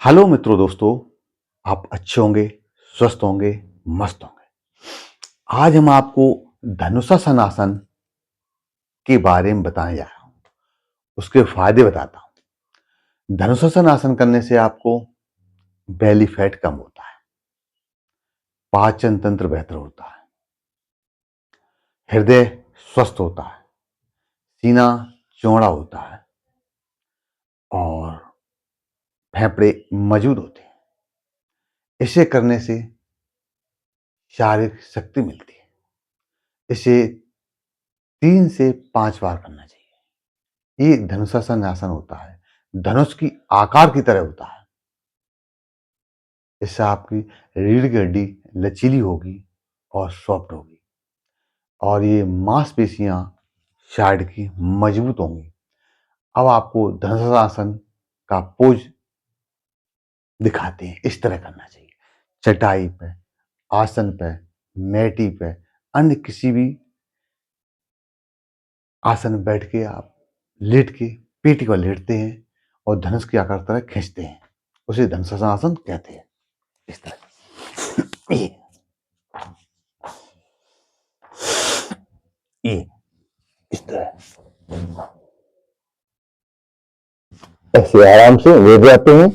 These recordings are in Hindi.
हेलो मित्रों दोस्तों, आप अच्छे होंगे, स्वस्थ होंगे, मस्त होंगे। आज हम आपको धनुषासन आसन के बारे में बताने जा रहा हूँ। उसके फायदे बताता हूँ। धनुषासन आसन करने से आपको बेली फैट कम होता है, पाचन तंत्र बेहतर होता है, हृदय स्वस्थ होता है, सीना चौड़ा होता है और फेफड़े मजबूत होते हैं। इसे करने से शारीरिक शक्ति मिलती है। इसे 3 से 5 बार करना चाहिए। ये धनुषासन आसन होता है, धनुष की आकार की तरह होता है। इससे आपकी रीढ़ की हड्डी लचीली होगी और सॉफ्ट होगी और ये मांसपेशियां शायद की मजबूत होंगी। अब आपको धनुषासन का पोज दिखाते हैं। इस तरह करना चाहिए, चटाई पे, आसन पे, मैटी पे, अन्य किसी भी आसन में बैठ के आप लेट के पेट को लेटते हैं और धनुष के आकार तरह खींचते हैं। उसे धनुषासन आसन कहते हैं। इस तरह ये इस तरह ऐसे आराम से लेट जाते हैं।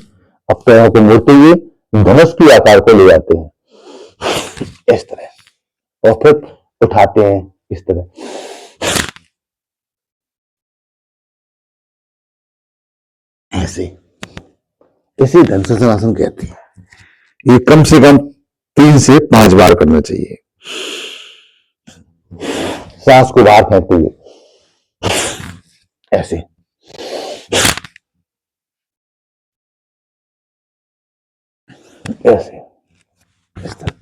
अब पैरों को मोड़ते हुए धनुष की आकार को ले जाते हैं इस तरह और फिर उठाते हैं इस तरह। ऐसे इसे धनुषासन आसन कहते हैं। ये कम से कम 3 से 5 बार करना चाहिए। सांस को बाहर फेंकते हुए ऐसे ऐसे इस तरह।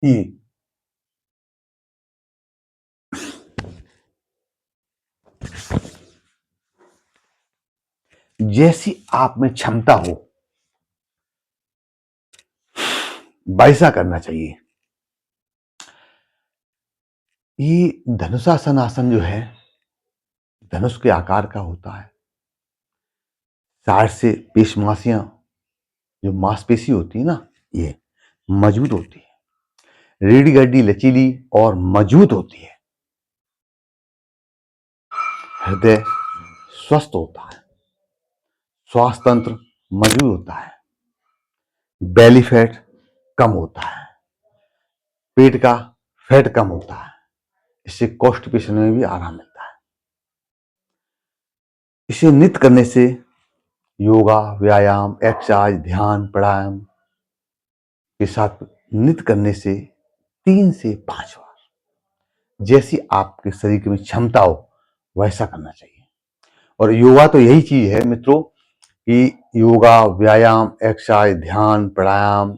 ये जैसी आप में क्षमता हो वैसा करना चाहिए। ये धनुषासन आसन जो है धनुष के आकार का होता है। साइड से पेशमाशियां जो मांसपेशी होती है ना, ये मजबूत होती है। रीढ़ की हड्डी लचीली और मजबूत होती है। हृदय स्वस्थ होता है, श्वास तंत्र मजबूत होता है, बेली फैट कम होता है, पेट का फैट कम होता है। इससे कॉन्स्टिपेशन में भी आराम मिलता है। इसे नित्य करने से योगा, व्यायाम, एक्सरसाइज, ध्यान, प्राणायाम के साथ नित्य करने से 3 से 5 बार जैसी आपके शरीर में क्षमता हो वैसा करना चाहिए। और योगा तो यही चीज है मित्रों कि योगा, व्यायाम, एक्सरसाइज, ध्यान, प्राणायाम,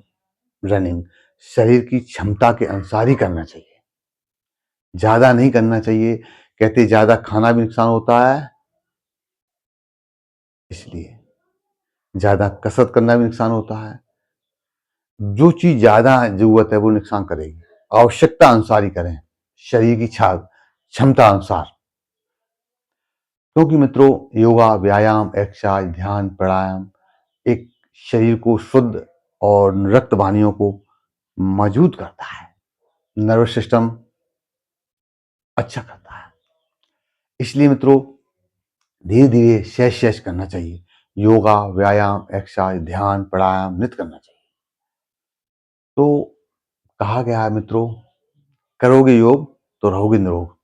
रनिंग शरीर की क्षमता के अनुसार ही करना चाहिए। ज्यादा नहीं करना चाहिए। कहते ज्यादा खाना भी नुकसान होता है, इसलिए ज्यादा कसरत करना भी नुकसान होता है। जो चीज ज्यादा जरूरत है वो नुकसान करेगी। आवश्यकता अनुसार ही करें, शरीर की क्षमता अनुसार। क्योंकि मित्रों योगा, व्यायाम, एक्सरसाइज, ध्यान, प्राणायाम एक शरीर को शुद्ध और रक्त वाहिनियों को मजबूत करता है, नर्वस सिस्टम अच्छा करता है। इसलिए मित्रों धीरे धीरे सहज सहज करना चाहिए। योगा, व्यायाम, एक्सरसाइज, ध्यान, प्राणायाम नित्य करना चाहिए। तो कहा गया है मित्रों, करोगे योग तो रहोगे निरोग।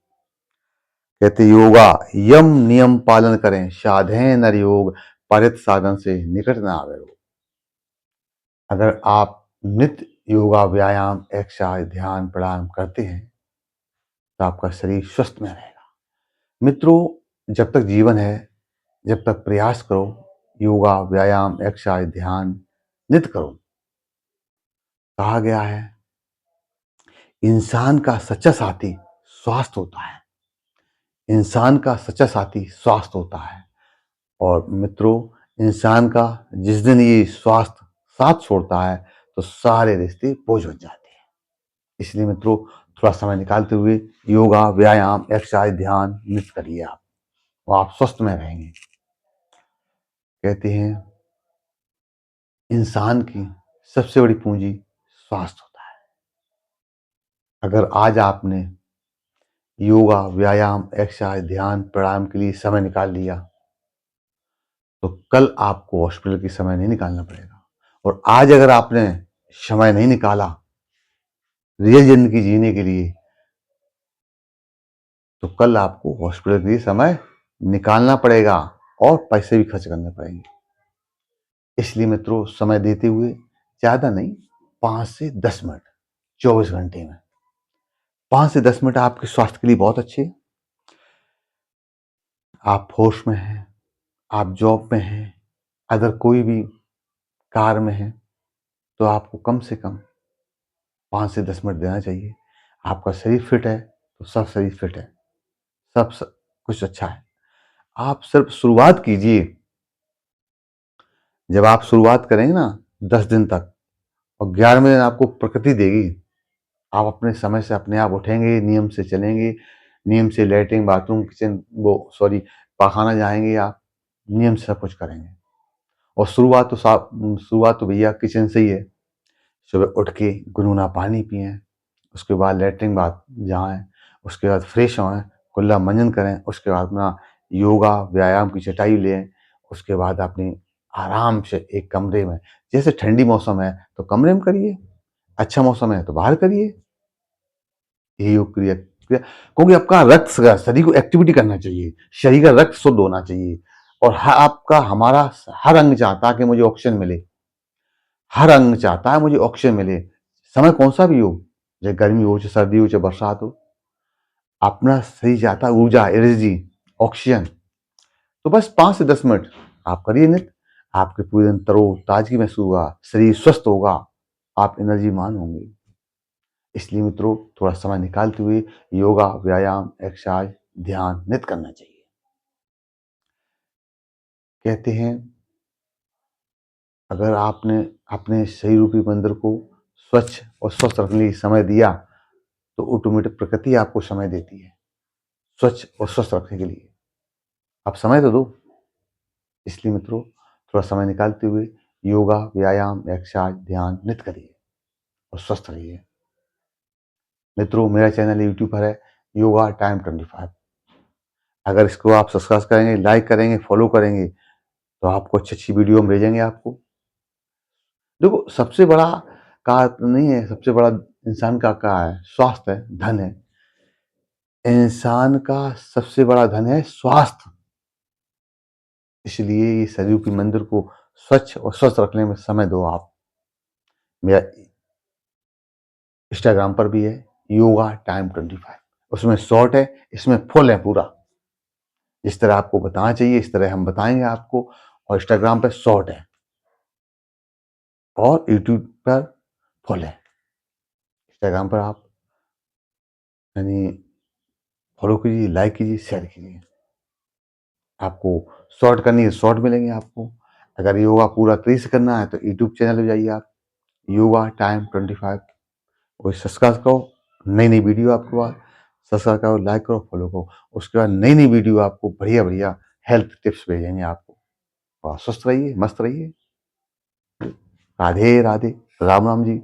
कहते योगा यम नियम पालन करें, साधे नर योग, परित साधन से निकट न आवे रोग। अगर आप नित्य योगा, व्यायाम, एक्सरसाइज, ध्यान, प्राणायाम करते हैं तो आपका शरीर स्वस्थ में रहेगा। मित्रों जब तक जीवन है, जब तक प्रयास करो, योगा, व्यायाम, एक्सरसाइज, ध्यान नित्य करो। कहा गया है इंसान का सच्चा साथी स्वास्थ्य होता है। इंसान का सच्चा साथी स्वास्थ्य होता है। और मित्रों इंसान का जिस दिन ये स्वास्थ्य साथ छोड़ता है तो सारे रिश्ते बोझ बन जाते हैं। इसलिए मित्रों, थोड़ा समय निकालते हुए योगा, व्यायाम, एक्सरसाइज, ध्यान नित्य करिए आप, और आप स्वस्थ में रहेंगे। कहते हैं इंसान की सबसे बड़ी पूंजी स्वास्थ्य होता है। अगर आज आपने योगा, व्यायाम, एक्सरसाइज, ध्यान, प्राणायाम के लिए समय निकाल लिया, तो कल आपको हॉस्पिटल की समय नहीं निकालना पड़ेगा। और आज अगर आपने समय नहीं निकाला रियल जिंदगी जीने के लिए, तो कल आपको हॉस्पिटल के लिए समय निकालना पड़ेगा और पैसे भी खर्च करने पड़ेंगे। इसलिए मित्रों, समय देते हुए ज्यादा नहीं, 5 से 10 मिनट 24 घंटे में 5 से 10 मिनट आपके स्वास्थ्य के लिए बहुत अच्छे हैं। आप होश में हैं, आप जॉब में हैं, अगर कोई भी कार में है, तो आपको कम से कम 5 से 10 मिनट देना चाहिए। आपका शरीर फिट है तो सब शरीर फिट है, सब कुछ अच्छा है। आप सिर्फ शुरुआत कीजिए। जब आप शुरुआत करेंगे ना 10 दिन तक, और 11वें दिन आपको प्रकृति देगी, आप अपने समय से अपने आप उठेंगे, नियम से चलेंगे, नियम से लेटरिन, बाथरूम, किचन, पाखाना जाएंगे, आप नियम से सब कुछ करेंगे। और शुरुआत तो भैया किचन से ही है। सुबह उठ के गुनगुना पानी पिएं, उसके बाद लेटरिन बाथ जाएं, उसके बाद फ्रेश होएं, कुल्ला मंजन करें, उसके बाद अपना योगा व्यायाम की चटाई लें, उसके बाद अपनी आराम से एक कमरे में, जैसे ठंडी मौसम है तो कमरे में करिए, अच्छा मौसम है तो बाहर करिए ये योग क्रिया क्रिया क्योंकि आपका शरीर को एक्टिविटी करना चाहिए, शरीर का रक्त शुद्ध होना चाहिए। और आपका हमारा हर अंग चाहता है कि मुझे ऑक्सीजन मिले, हर अंग चाहता है मुझे ऑक्सीजन मिले, समय कौन सा भी हो, चाहे गर्मी हो, चाहे सर्दी हो, चाहे बरसात हो, अपना शरीर चाहता है ऊर्जा, एनर्जी, ऑक्सीजन। तो बस 5 से 10 मिनट आप करिए नित्य, आपके पूरे दिन ताजगी महसूस होगा, शरीर स्वस्थ होगा, आप एनर्जीमान होंगे। इसलिए मित्रों, थोड़ा समय निकालते हुए योगा, व्यायाम, एक्सरसाइज, ध्यान नित्य करना चाहिए। कहते हैं अगर आपने अपने शरीर रूपी मंदिर को स्वच्छ और स्वस्थ रखने के लिए समय दिया, तो ऑटोमेटिक प्रकृति आपको समय देती है स्वच्छ और स्वस्थ रखने के लिए। आप समय तो दो। इसलिए मित्रों, थोड़ा समय निकालते हुए योगा, व्यायाम, एक्सरसाइज, ध्यान नित्य करिए और स्वस्थ रहिए। मित्रों, मेरा चैनल यूट्यूब पर है योगा टाइम 25। अगर इसको आप सब्सक्राइब करेंगे, लाइक करेंगे, फॉलो करेंगे, तो आपको अच्छी अच्छी वीडियो हम भेजेंगे आपको। देखो, सबसे बड़ा का नहीं है, सबसे बड़ा इंसान का है, स्वास्थ्य है, धन है। इंसान का सबसे बड़ा धन है स्वास्थ्य। इसलिए ये शरीर की मंदिर को स्वच्छ और स्वस्थ रखने में समय दो आप। मेरा इंस्टाग्राम पर भी है योगा टाइम 25, उसमें शॉर्ट है, इसमें फुल है पूरा। जिस तरह आपको बताना चाहिए इस तरह हम बताएंगे आपको। और इंस्टाग्राम पर शॉर्ट है और यूट्यूब पर फुल है। इंस्टाग्राम पर आप यानी फॉलो कीजिए, लाइक कीजिए, शेयर कीजिए। आपको शॉर्ट करनी है, शॉर्ट मिलेंगे आपको। अगर योगा पूरा 30 करना है तो यूट्यूब चैनल पे जाइए आप, योगा टाइम 25, वही सब्सक्राइब करो। नई नई वीडियो आपके पास, सब्सक्राइब करो, लाइक करो, फॉलो करो। उसके बाद नई नई वीडियो आपको बढ़िया बढ़िया हेल्थ टिप्स भेजेंगे आपको। और स्वस्थ रहिए, मस्त रहिए। राधे राधे, राम राम जी।